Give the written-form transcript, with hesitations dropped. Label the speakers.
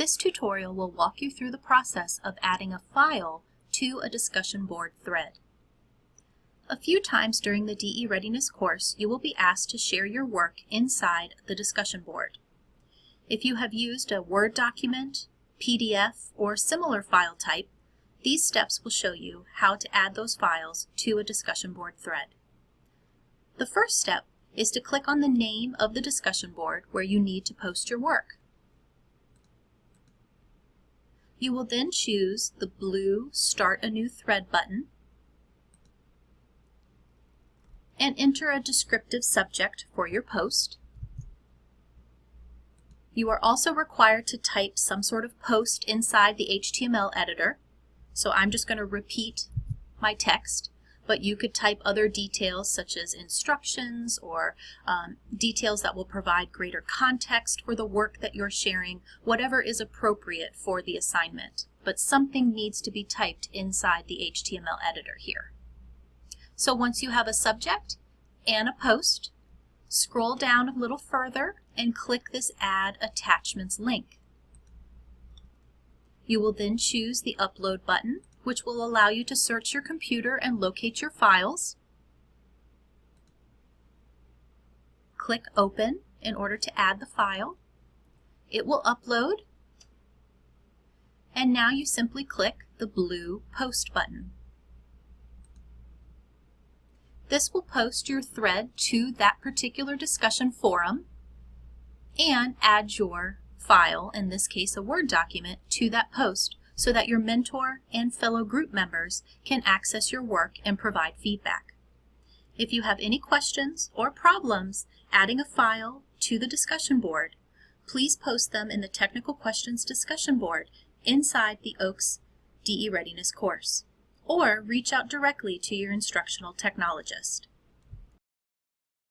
Speaker 1: This tutorial will walk you through the process of adding a file to a discussion board thread. A few times during the DE Readiness course, you will be asked to share your work inside the discussion board. If you have used a Word document, PDF, or similar file type, these steps will show you how to add those files to a discussion board thread. The first step is to click on the name of the discussion board where you need to post your work. You will then choose the blue Start a New Thread button and enter a descriptive subject for your post. You are also required to type some sort of post inside the HTML editor, so I'm just going to repeat my text, but you could type other details such as instructions or details that will provide greater context for the work that you're sharing, whatever is appropriate for the assignment. But something needs to be typed inside the HTML editor here. So once you have a subject and a post, scroll down a little further and click this Add Attachments link. You will then choose the Upload button, which will allow you to search your computer and locate your files. Click Open in order to add the file. It will upload, and now you simply click the blue Post button. This will post your thread to that particular discussion forum and add your file, in this case a Word document, to that post so that your mentor and fellow group members can access your work and provide feedback. If you have any questions or problems adding a file to the discussion board, please post them in the Technical Questions discussion board inside the OAKS DE Readiness course, or reach out directly to your instructional technologist.